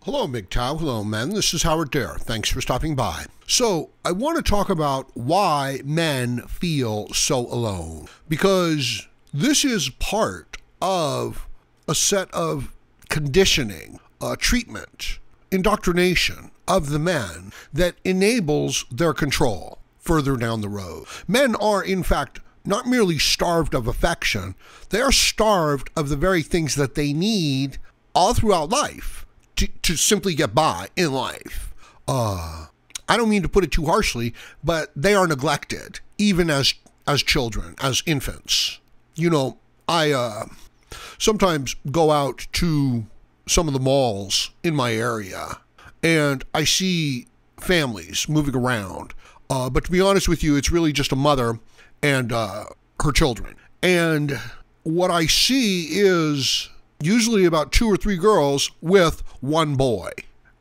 Hello, MGTOW. Hello, men. This is Howard Dare. Thanks for stopping by. So, I want to talk about why men feel so alone. Because this is part of a set of conditioning, treatment, indoctrination of the men that enables their control further down the road. Men are, in fact, not merely starved of affection, they are starved of the very things that they need all throughout life. To simply get by in life. I don't mean to put it too harshly, but they are neglected, even as children, as infants. You know, I sometimes go out to some of the malls in my area, and I see families moving around. But to be honest with you, it's really just a mother and her children. And what I see is usually about 2 or 3 girls with 1 boy.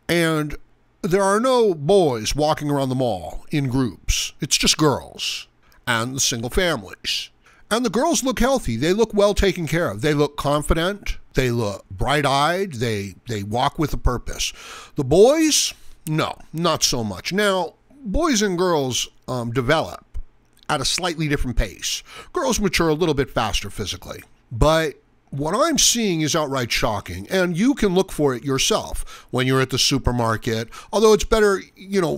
And there are no boys walking around the mall in groups. It's just girls and the single families. And the girls look healthy. They look well taken care of. They look confident. They look bright-eyed. They walk with a purpose. The boys, no, not so much. Now, boys and girls develop at a slightly different pace. Girls mature a little bit faster physically. But what I'm seeing is outright shocking, and you can look for it yourself when you're at the supermarket, although it's better,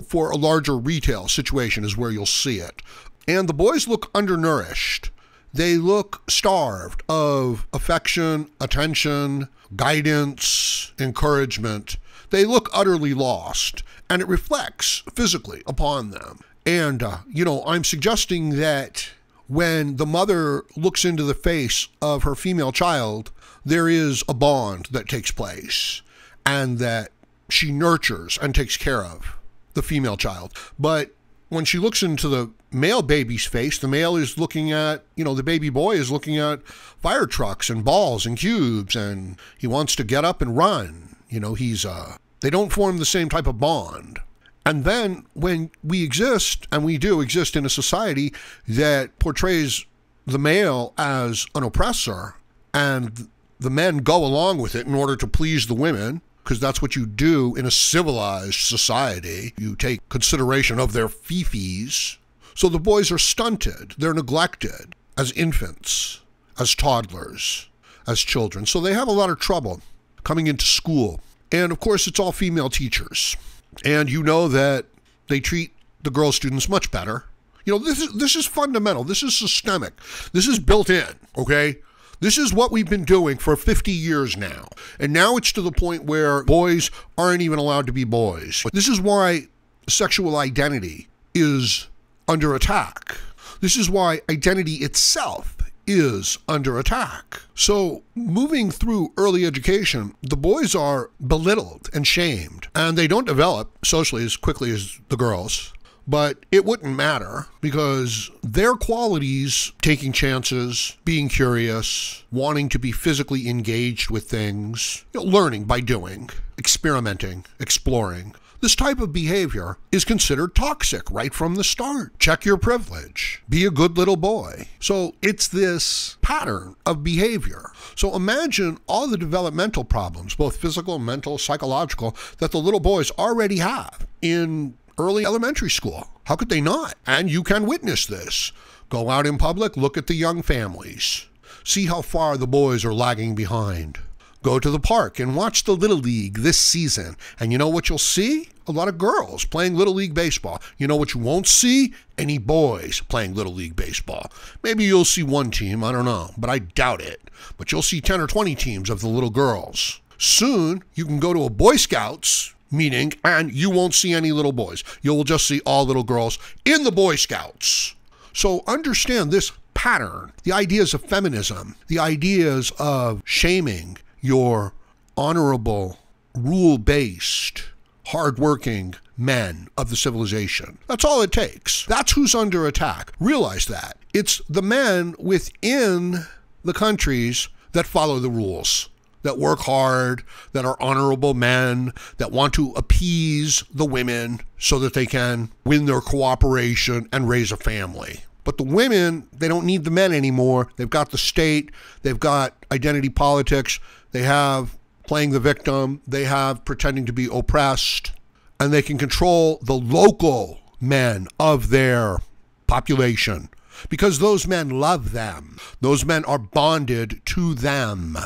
for a larger retail situation is where you'll see it. And the boys look undernourished. They look starved of affection, attention, guidance, encouragement. They look utterly lost, and it reflects physically upon them. And, I'm suggesting that when the mother looks into the face of her female child, there is a bond that takes place and that she nurtures and takes care of the female child. But when she looks into the male baby's face, the male is looking at, the baby boy is looking at fire trucks and balls and cubes, and he wants to get up and run. They don't form the same type of bond. And then when we exist, and we do exist in a society that portrays the male as an oppressor, and the men go along with it in order to please the women, because that's what you do in a civilized society. You take consideration of their fifis. So the boys are stunted. They're neglected as infants, as toddlers, as children. So they have a lot of trouble coming into school. And of course, it's all female teachers. And you know that they treat the girl students much better. This is fundamental. This is systemic. This is built in, okay? This is what we've been doing for 50 years now. And now it's to the point where boys aren't even allowed to be boys. This is why sexual identity is under attack. This is why identity itself is under attack. So moving through early education, the boys are belittled and shamed, and they don't develop socially as quickly as the girls. But it wouldn't matter because their qualities, taking chances, being curious, wanting to be physically engaged with things, learning by doing, experimenting, exploring, this type of behavior is considered toxic right from the start. Check your privilege. Be a good little boy. So it's this pattern of behavior. So imagine all the developmental problems, both physical, mental, psychological, that the little boys already have in early elementary school. How could they not? And you can witness this. Go out in public, look at the young families. See how far the boys are lagging behind. Go to the park and watch the Little League this season. And you know what you'll see? A lot of girls playing Little League baseball. You know what you won't see? Any boys playing Little League baseball. Maybe you'll see one team, I don't know, but I doubt it. But you'll see 10 or 20 teams of the little girls. Soon, you can go to a Boy Scouts meeting and you won't see any little boys. You'll just see all little girls in the Boy Scouts. So understand this pattern, the ideas of feminism, the ideas of shaming your honorable, rule-based, hard-working men of the civilization. That's all it takes. That's who's under attack. Realize that. It's the men within the countries that follow the rules, that work hard, that are honorable men, that want to appease the women so that they can win their cooperation and raise a family. But the women, they don't need the men anymore. They've got the state, they've got identity politics, they have playing the victim. They have pretending to be oppressed. And they can control the local men of their population because those men love them. Those men are bonded to them.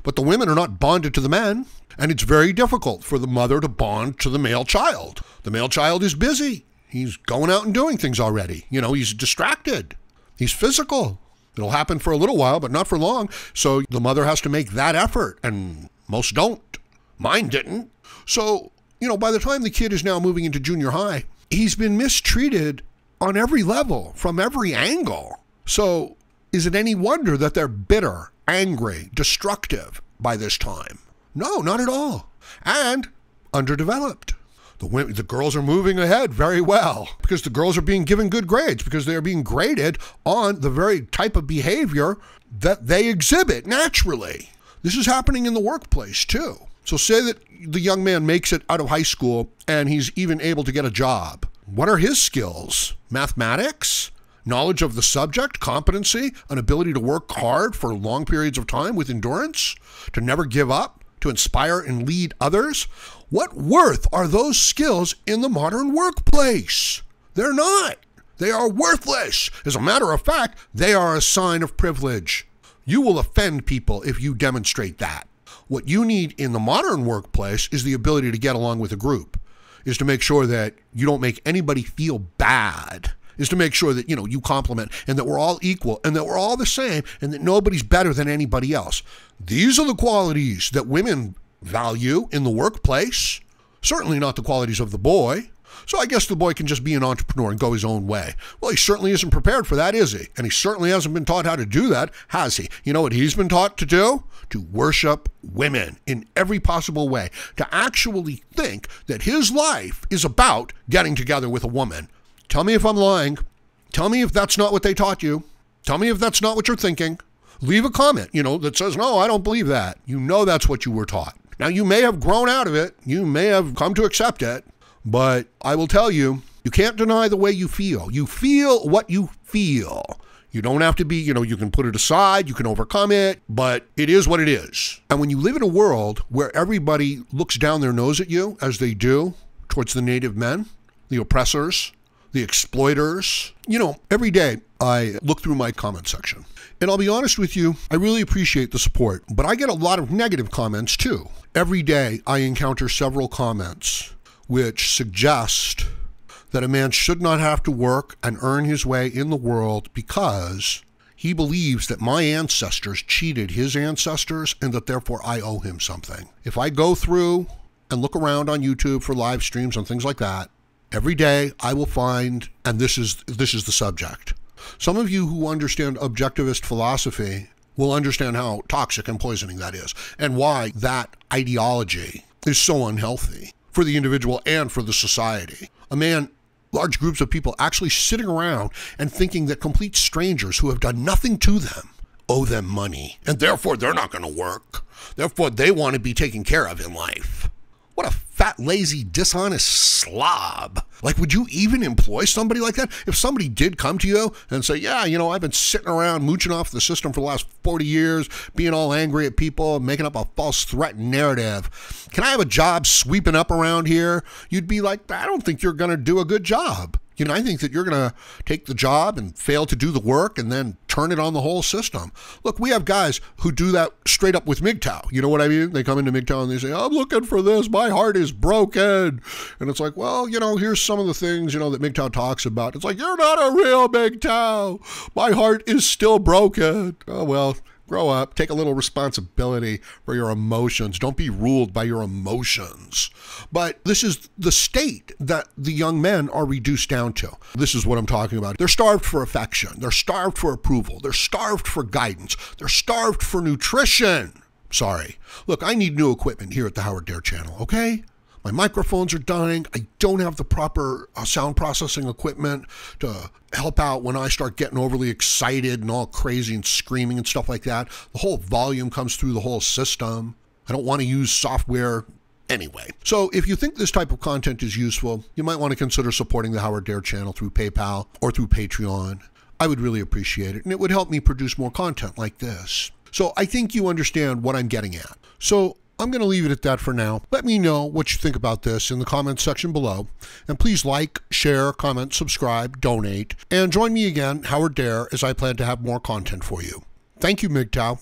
But the women are not bonded to the men. And it's very difficult for the mother to bond to the male child. The male child is busy. He's going out and doing things already. You know, he's distracted. He's physical. It'll happen for a little while, but not for long. So the mother has to make that effort, and most don't. Mine didn't. So, you know, by the time the kid is now moving into junior high, he's been mistreated on every level, from every angle. So is it any wonder that they're bitter, angry, destructive by this time? No, not at all. And underdeveloped. The girls are moving ahead very well because the girls are being given good grades because they are being graded on the very type of behavior that they exhibit naturally. This is happening in the workplace too. So say that the young man makes it out of high school and he's even able to get a job. What are his skills? Mathematics? Knowledge of the subject? Competency? An ability to work hard for long periods of time with endurance? To never give up? To inspire and lead others? What worth are those skills in the modern workplace? They're not. They are worthless. As a matter of fact, they are a sign of privilege. You will offend people if you demonstrate that. What you need in the modern workplace is the ability to get along with a group, is to make sure that you don't make anybody feel bad, is to make sure that, you know, you compliment and that we're all equal and that we're all the same and that nobody's better than anybody else. These are the qualities that women value in the workplace. Certainly not the qualities of the boy. So I guess the boy can just be an entrepreneur and go his own way. Well, he certainly isn't prepared for that, is he? And he certainly hasn't been taught how to do that, has he? You know what he's been taught to do? To worship women in every possible way. To actually think that his life is about getting together with a woman. Tell me if I'm lying. Tell me if that's not what they taught you. Tell me if that's not what you're thinking. Leave a comment, you know, that says, no, I don't believe that. You know that's what you were taught. Now, you may have grown out of it. You may have come to accept it. But I will tell you, you can't deny the way you feel. You feel what you feel. You don't have to be, you know, you can put it aside, you can overcome it, but it is what it is. And when you live in a world where everybody looks down their nose at you, as they do towards the native men, the oppressors, the exploiters, you know, every day I look through my comment section. And I'll be honest with you, I really appreciate the support, but I get a lot of negative comments too. Every day I encounter several comments which suggest that a man should not have to work and earn his way in the world because he believes that my ancestors cheated his ancestors and that therefore I owe him something. If I go through and look around on YouTube for live streams and things like that, every day I will find, and this is the subject. Some of you who understand objectivist philosophy will understand how toxic and poisoning that is and why that ideology is so unhealthy for the individual and for the society. A man, large groups of people actually sitting around and thinking that complete strangers who have done nothing to them owe them money, and therefore they're not going to work. Therefore, they want to be taken care of in life. What a fat, lazy, dishonest slob. Like, would you even employ somebody like that? If somebody did come to you and say, yeah, you know, I've been sitting around mooching off the system for the last 40 years, being all angry at people, making up a false threat narrative. Can I have a job sweeping up around here? You'd be like, I don't think you're going to do a good job. You know, I think that you're going to take the job and fail to do the work and then turn it on the whole system. Look, we have guys who do that straight up with MGTOW. You know what I mean? They come into MGTOW and they say, I'm looking for this. My heart is broken. And it's like, well, you know, here's some of the things, you know, that MGTOW talks about. It's like, you're not a real MGTOW. My heart is still broken. Oh, well. Grow up, take a little responsibility for your emotions. Don't be ruled by your emotions. But this is the state that the young men are reduced down to. This is what I'm talking about. They're starved for affection. They're starved for approval. They're starved for guidance. They're starved for nutrition. Sorry. Look, I need new equipment here at the Howard Dare channel, okay? My microphones are dying. I don't have the proper sound processing equipment to help out when I start getting overly excited and all crazy and screaming and stuff like that. The whole volume comes through the whole system. I don't want to use software anyway. So if you think this type of content is useful, you might want to consider supporting the Howard Dare channel through PayPal or through Patreon. I would really appreciate it, and it would help me produce more content like this. So I think you understand what I'm getting at. So I'm going to leave it at that for now. Let me know what you think about this in the comments section below. And please like, share, comment, subscribe, donate, and join me again, Howard Dare, as I plan to have more content for you. Thank you, MGTOW.